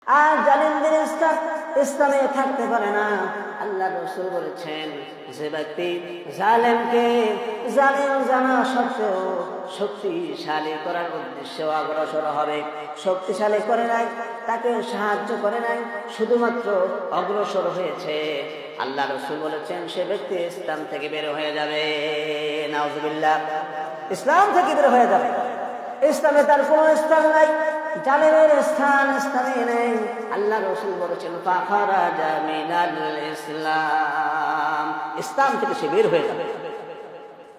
আর জালিমদের ইসলামে থাকতে পারে না। আল্লাহ রাসূল বলেছেন, যে ব্যক্তি জালেমকে জালিম জানা সত্ত্বেও শক্তিশালী করার উদ্দেশ্যে অগ্রসর হবে, শক্তিশালী করে নাই, তাকে সাহায্য করে নাই, শুধুমাত্র অগ্রসর হয়েছে, আল্লাহ রাসূল বলেছেন সে ব্যক্তি ইসলাম থেকে বের হয়ে যাবে। নাউজুবিল্লাহ, ইসলাম থেকে বের হয়ে যাবে। ইসলামে তার কোনো স্থান নাই, জালেমের স্থান ইসলামে নেই। আল্লাহ রাসূল বলেছেন ফাখারাজা মিনাল ইসলাম, ইসলাম থেকে সে বের হয়ে যাবে।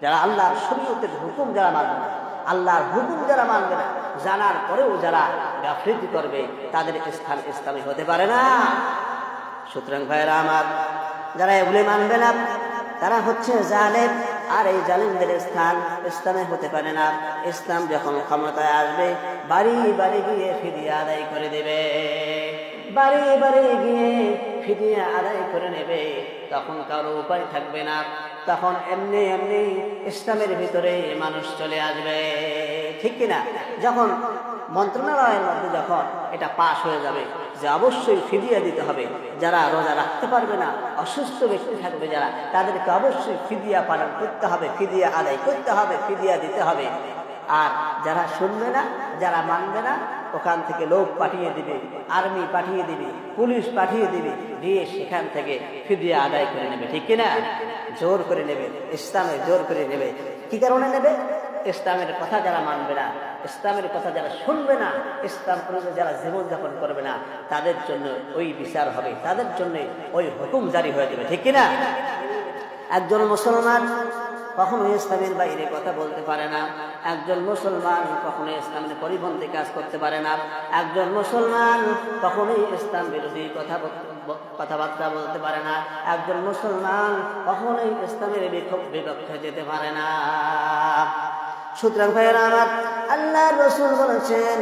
যারা আল্লাহর শরীয়তের হুকুম যারা মানবে না, আল্লাহর হুকুম যারা মানবে না, জানার পরেও যারা গাফিলতি করবে, তাদের স্থান ইসলামে হতে পারে না। সুতরাং ভাইরা আমার, যারা এগুলি মানবে না তারা হচ্ছে জালেম, আর এই জালিমদের স্থান ইসলামে হতে পারে না। ইসলাম যখন ক্ষমতায় আসবে, বাড়ি বাড়ি গিয়ে ফিদিয়া আদায় করে দেবে, বাড়ি বাড়ি গিয়ে ফিদিয়া আদায় করে নেবে, তখন কারো উপায় থাকবে না। তখন এমনি এমনি ইসলামের ভিতরে মানুষ চলে আসবে, ঠিক কিনা? যখন মন্ত্রণালয়ের মধ্যে যখন এটা পাশ হয়ে যাবে যে অবশ্যই ফিদিয়া দিতে হবে, যারা রোজা রাখতে পারবে না, অসুস্থ ব্যক্তি থাকবে যারা, তাদেরকে অবশ্যই ফিদিয়া পালন করতে হবে, ফিদিয়া আদায় করতে হবে, ফিদিয়া দিতে হবে। আর যারা শুনবে না, যারা মানবে না, ওখান থেকে লোক পাঠিয়ে দিবে, আর্মি পাঠিয়ে দিবে, পুলিশ পাঠিয়ে দিবে, দিয়ে সেখান থেকে ফিদিয়া আদায় করে নেবে, ঠিক কিনা? জোর করে নেবে, ইসলামে জোর করে নেবে। কি কারণে নেবে? ইসলামের কথা যারা মানবে না, ইসলামের কথা যারা শুনবে না, ইসলাম অনুযায়ী যারা জীবনযাপন করবে না, তাদের জন্য ওই বিচার হবে, তাদের জন্য ওই হুকুম জারি হয়ে যাবে, ঠিক কিনা? একজন মুসলমান কখনো ইসলামের বাইরে কথা বলতে পারে না, একজন মুসলমান কখনো ইসলামের পরিপন্থী কাজ করতে পারে না, একজন মুসলমান কখনোই ইসলাম বিরোধী কথাবার্তা বলতে পারে না, একজন মুসলমান কখনোই ইসলামের বিপক্ষে যেতে পারে না। সুতরাং ভাইয়েরা আমার, আল্লাহর রাসূল বলেছেন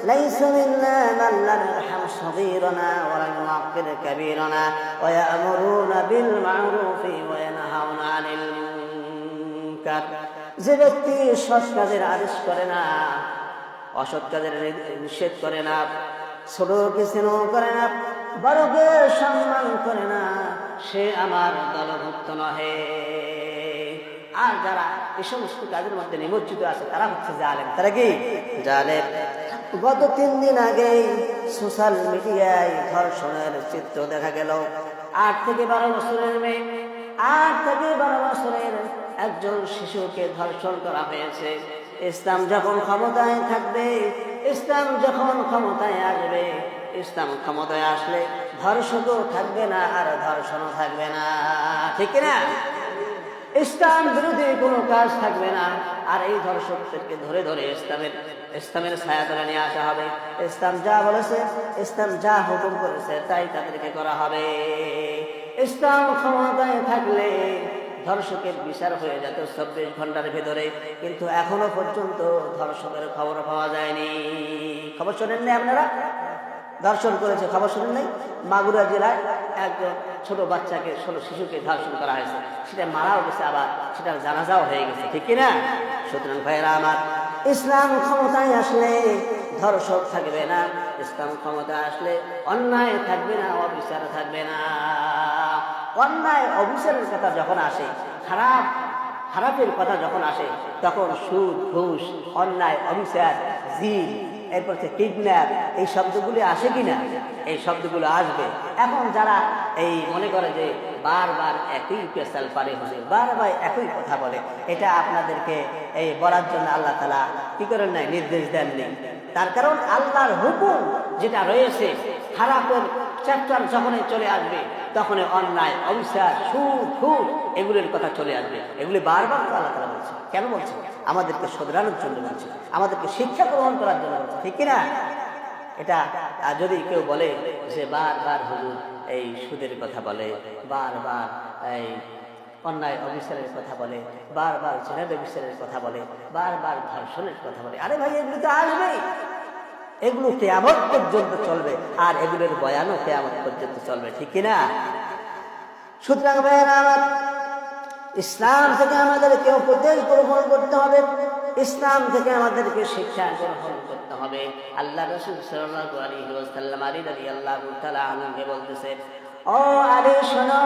লাইসা মিন্না মান লা ইয়ারহাম সগীরানা ওয়া লা ইউআক্কির কাবীরানা ওয়া ইয়া'মুরুনা বিল মা'রুফি ওয়া ইয়ানহাউনা আনিল মুনকার। যে ব্যক্তি সৎ কাজের আদেশ করে না, অসৎ কাজের নিষেধ করে না, ছোটকে স্নেহ করে না, বড়কে সম্মান করে না, সে আমার দলভুক্ত নহে। আর যারা এই সমস্ত কাজের মধ্যে নিমজ্জিত আছে তারা হচ্ছে জালেম। তারা কি জালেম? গত 3 দিন আগে সোশ্যাল মিডিয়ায় ধর্ষণের চিত্র দেখা গেল। 8 থেকে 12 বছরের মেয়ে, 8 থেকে 12 বছরের একজন শিশুকে ধর্ষণ করা হয়েছে। ইসলাম যখন ক্ষমতায় থাকবে, ইসলাম যখন ক্ষমতায় আসবে, ইসলাম ক্ষমতায় আসলে ধর্ষকও থাকবে না আর ধর্ষণও থাকবে না, ঠিক না? ইসলাম বিরোধী কোনো কাজ থাকবে না। আর এই ধর্ষকদেরকে ধরে ধরে ইসলামের ছায়াতলে নিয়ে আসা হবে। ইসলাম যা বলেছে, ইসলাম যা হুকুম করেছে তাই তাদেরকে করা হবে। ইসলাম ক্ষমতায় থাকলে ধর্ষকের বিচার হয়ে যেত 24 ঘন্টার ভেতরে, কিন্তু এখনো পর্যন্ত ধর্ষকের খবর পাওয়া যায়নি। খবর শোনেন নাই আপনারা? ধর্ষণ করেছে, খবর শুনেন নাই? মাগুরা জেলায় একজন ছোট বাচ্চাকে, ছোট শিশুকে ধর্ষণ করা হয়েছে, সেটা মারাও গেছে, আবার সেটার জানাজাও হয়ে গেছে, ঠিক কিনা? সুতরাং ভাইয়েরা আমার, ইসলাম ক্ষমতায় আসলে ধর্ষক থাকবে না, ইসলাম ক্ষমতায় আসলে অন্যায় থাকবে না, অবিচার থাকবে না। অন্যায় অবিচারের কথা যখন আসে, খারাপের কথা যখন আসে, তখন সুদ, ঘুষ, অন্যায়, অবিচার, জিন, এরপর কিডন্যাপ, এই শব্দগুলি আসে কিনা? এই শব্দগুলো আসবে। এখন যারা এই মনে করে যে বারবার একই পেশাল পারে হলে বারবার একই কথা বলে, এটা আপনাদেরকে এই বলার জন্য আল্লাহ তাআলা কি করেন নাই? নির্দেশ দেননি। তার কারণ আল্লাহর হুকুম যেটা রয়েছে, খারাপের চ্যাপ্টার যখনই চলে আসবে, তখনই অন্যায়, অবিচার, সুদ, ঘুষ এগুলির কথা চলে আসবে। এগুলি বারবার আল্লাহ তাআলা বলছে। কেন বলছে? আমাদেরকে শুধরানোর জন্য বলছে, আমাদেরকে শিক্ষা গ্রহণ করার জন্য বলছে, ঠিক কিনা? এটা যদি কেউ বলে যে বারবার হুজুর এই সুদের কথা বলে, বারবার এই অন্যায় অবিচারের কথা বলে, বারবার জিনা ব্যভিচারের কথা বলে, বারবার ধর্ষণের কথা বলে, আরে ভাই এগুলো তো আসবেই, এগুলো কিয়ামত পর্যন্ত চলবে, আর এগুলোর বয়ানও কিয়ামত পর্যন্ত চলবে, ঠিক কিনা? সুতরাং ভাইয়েরা আমার, ইসলাম থেকে আমাদেরকে উপদেশ গ্রহণ করতে হবে, ইসলাম থেকে আমাদেরকে শিক্ষা গ্রহণ করতে হবে। আল্লাহ রাসূল সাল্লাল্লাহু আলাইহি ওয়াসাল্লাম আলী রাদিয়াল্লাহু তাআলা আনহুকে বলতেছে, ও আলী শোনো,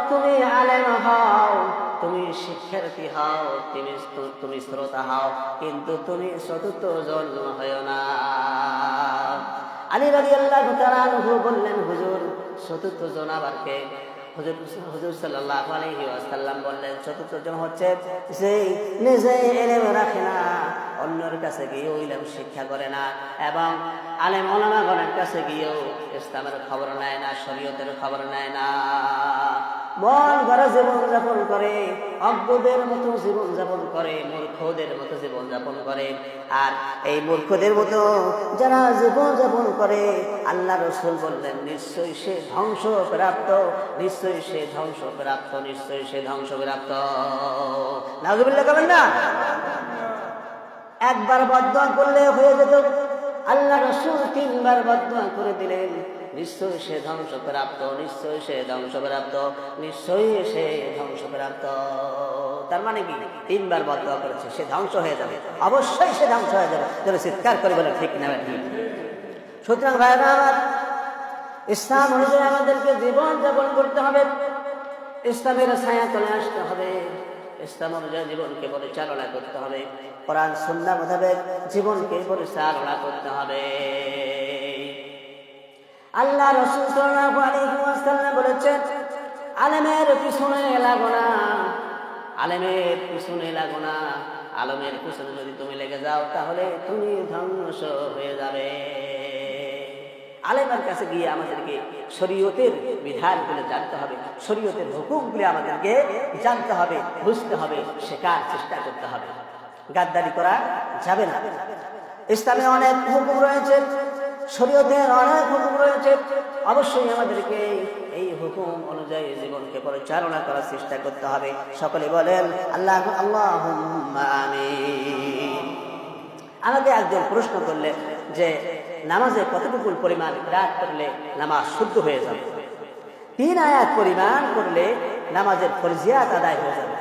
তুমি আলেম হও, তুমি শিক্ষার্থী হও, তুমি শ্রোতা হও, কিন্তু তুমি চতুর্থ জন হয়ো না। আলী রাদিয়াল্লাহু তাআলা আনহু বললেন, হুজুর চতুর্থ জন আবার কে? হুজুর সাল্লাল্লাহু আলাইহি ওয়াসাল্লাম বললেন, চতুর্থ জন হচ্ছে যে নিজে ইলম রাখে না, অন্যের কাছে গিয়েও ইলম শিক্ষা করে না, এবং আলেম ওলামাগণের কাছে গিয়েও ইসলামের খবর নেয় না, শরীয়তের খবর নেয় না, মন গড়া জীবন যাপন করে, অজ্ঞদের মতো জীবন যাপন করে, মূর্খদের মতো জীবন যাপন করে। আর এই মূর্খদের মতো যারা জীবন যাপন করে, আল্লাহ রাসূল বললেন, নিশ্চয়ই সে ধ্বংসপ্রাপ্ত, নিশ্চয়ই সে ধ্বংসপ্রাপ্ত, নিশ্চয়ই সে ধ্বংসপ্রাপ্ত। নাউযুবিল্লাহ কবেন না? একবার বদদোয়া করলে হয়ে যেত, আল্লাহ রাসূল 3 বার বদদোয়া করে দিলেন, নিশ্চয়ই সে ধ্বংসপ্রাপ্ত, নিশ্চয়ই সে ধ্বংসপ্রাপ্ত, নিশ্চয়ই সে ধ্বংসপ্রাপ্ত। তার মানে কি? 3 বার বদদোয়া করেছে, সে ধ্বংস হয়ে যাবে, অবশ্যই সে ধ্বংস হয়ে যাবে। যেন চিৎকার করে বলে ঠিক না ঠিক। সুতরাং ভাইরা আমার, ইসলাম অনুযায়ী আমাদেরকে জীবন যাপন করতে হবে, ইসলামের ছায়া তলে আসতে হবে, ইসলাম অনুযায়ী জীবনকে পরিচালনা করতে হবে, কোরআন সুন্নাহ মোতাবেক জীবনকে পরিচালনা করতে হবে। আল্লাহ রাসূল সাল্লাল্লাহু আলাইহি ওয়াসাল্লাম বলেছেন, আলেমের পিছনে লাগো না, আলেমের পিছনে লাগো না, আলেমের পিছনে যদি তুমি লেগে যাও তাহলে তুমি ধ্বংস হয়ে যাবে। আলেমের কাছে গিয়ে আমাদেরকে শরীয়তের বিধানগুলো জানতে হবে, শরীয়তের হুকুমগুলো আমাদেরকে জানতে হবে, বুঝতে হবে, শেখার চেষ্টা করতে হবে। গাদ্দারি করা যাবে না। ইসলামে অনেক হুকুম রয়েছে, শরীয়তের অনেক হুকুম রয়েছে, অবশ্যই আমাদেরকে এই হুকুম অনুযায়ী জীবনকে পরিচালনা করার চেষ্টা করতে হবে। সকলে বলেন আল্লাহুম্মা আমিন। আমাকে একজন প্রশ্ন করলে যে নামাজে কতটুকু পরিমাণ কিরাত করলে নামাজ শুদ্ধ হয়ে যাবে? 3 আয়াত পরিমাণ করলে নামাজের ফরজিয়াত আদায় হয়ে যাবে।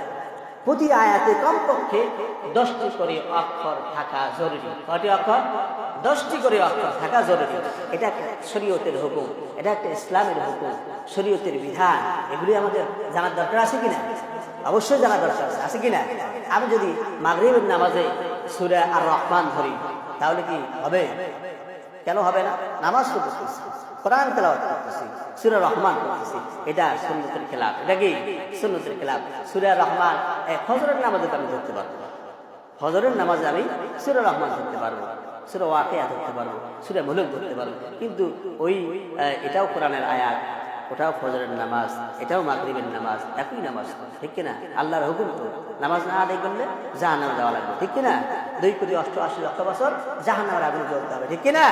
প্রতি আয়াতে কমপক্ষে 10টি করে অক্ষর থাকা জরুরি। কয়টি অক্ষর? 10টি করে অক্ষর থাকা জরুরি। এটা একটা শরীয়তের হুকুম, এটা একটা ইসলামের হুকুম, শরীয়তের বিধান। এগুলি আমাদের জানার দরকার আছে কিনা? অবশ্যই জানার দরকার আছে কিনা? আমি যদি মাগরিবের নামাজে সূরা আর রহমান ধরি তাহলে কি হবে? কেন হবে না? নামাজ তো পড়তেছি, কোরআন তেলাওয়াত করতেছি, সূরা রহমান পড়তেছি, এটা সুন্নতের খেলাফ। এটা কি সুন্নতের খেলাফ? সূরা রহমান ফজরের নামাজে আমি ধরতে পারবো, ফজরের নামাজে আমি সূরা রহমান ধরতে পারবো, সূরা ওয়াকিয়া ধরতে পারবো, সূরা মুলক ধরতে পারবো, কিন্তু ওই এটাও কোরআনের আয়াত, ওটাও ফজরের নামাজ, এটাও মাগরিবের নামাজ, একই নামাজ, ঠিক কিনা? আল্লাহর হুকুম তো নামাজ না আদায় করলে জাহান্নামে যাওয়া লাগবে, ঠিক কিনা? 2 কোটি 88 লক্ষ বছর জাহান্নামের আগুনে জ্বলতে হবে, ঠিক কিনা?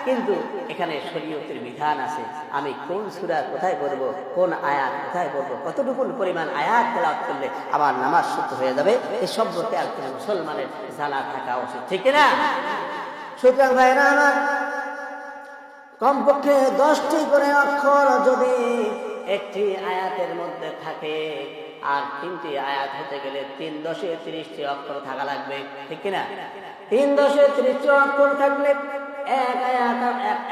কিন্তু এখানে শরীয়তের বিধান আছে, আমি কোন সূরা কোথায় পড়বো, কোন আয়াত কোথায় পড়বো, কতটুকু পরিমাণ আয়াত তেলাওয়াত করলে আমার নামাজ শুদ্ধ হয়ে যাবে, এই সম্পর্কে একজন মুসলমানের জানা থাকা উচিত, ঠিক কিনা? সুতরাং ভাইরা আমার, কমপক্ষে 10টি করে অক্ষর যদি একটি আয়াতের মধ্যে থাকে, আর 3টি আয়াত হতে গেলে 3 10 30টি অক্ষর থাকা লাগবে, ঠিক কিনা? 3 10 30টি অক্ষর থাকলে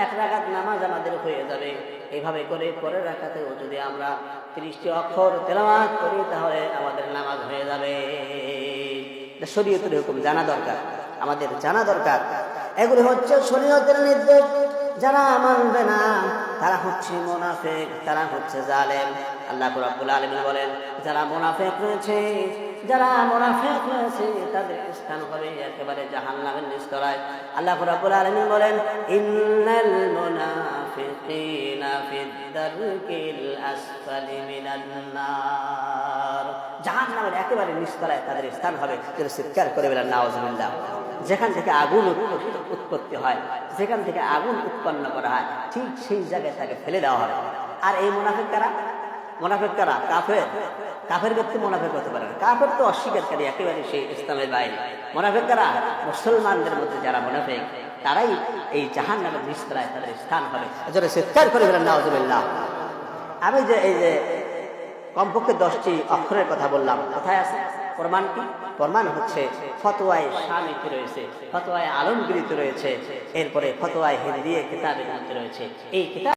এক রাকাত নামাজ আমাদের হয়ে যাবে। এইভাবে করে পরের রাকাতেও যদি আমরা 30টি অক্ষর তেলাওয়াত করি তাহলে আমাদের নামাজ হয়ে যাবে। শরীয়তের হুকুম জানা দরকার, আমাদের জানা দরকার। এগুলি হচ্ছে শরীয়তের নির্দেশ। যারা মানবে না তারা হচ্ছে মুনাফিক, তারা হচ্ছে জালেম। আল্লাহ রাব্বুল আলামিন বলেন, যারা মুনাফিক রয়েছে, যারা মুনাফিক রয়েছে তাদের স্থান হবে একেবারে জাহান্নামের নিচতলায়। আল্লাহ রাব্বুল আলামিন বলেন, ইন্নাল মুনাফিকিনা ফিদ দারকিল আসফালি মিনান নার। জাহান্নামের একেবারে নিচতলায় তাদের স্থান হবে। যারা চিৎকার করে বলেন নাউজুবিল্লাহ। যেখান থেকে আগুন উৎপত্তি হয়, যেখান থেকে আগুন উৎপন্ন করা হয়, ঠিক সেই জায়গায় তাকে ফেলে দেওয়া হবে। আর এই মুনাফিক কারা? মুনাফিক কারা? কাফের। কাফের ব্যক্তি মুনাফিক হতে পারে না, কাফের তো অস্বীকারী, একেবারে সেই ইসলামের বাইরে। মুনাফিক কারা? মুসলমানদের মধ্যে যারা মুনাফিক তারাই এই জাহান্নামের নিচতলায় তাদের স্থান হবে। যারা চিৎকার করে বলেন নাউজুবিল্লাহ। আমি যে এই যে কমপক্ষে 10টি অক্ষরের কথা বললাম, কোথায় আছে? প্রমাণ কি? প্রমাণ হচ্ছে ফতোয়ায়ে শামিতে রয়েছে, ফতোয়ায়ে আলমগীরিতে রয়েছে, এরপরে ফতোয়ায়ে হিন্দিয়ে কিতাবের মধ্যে রয়েছে। এই কিতাব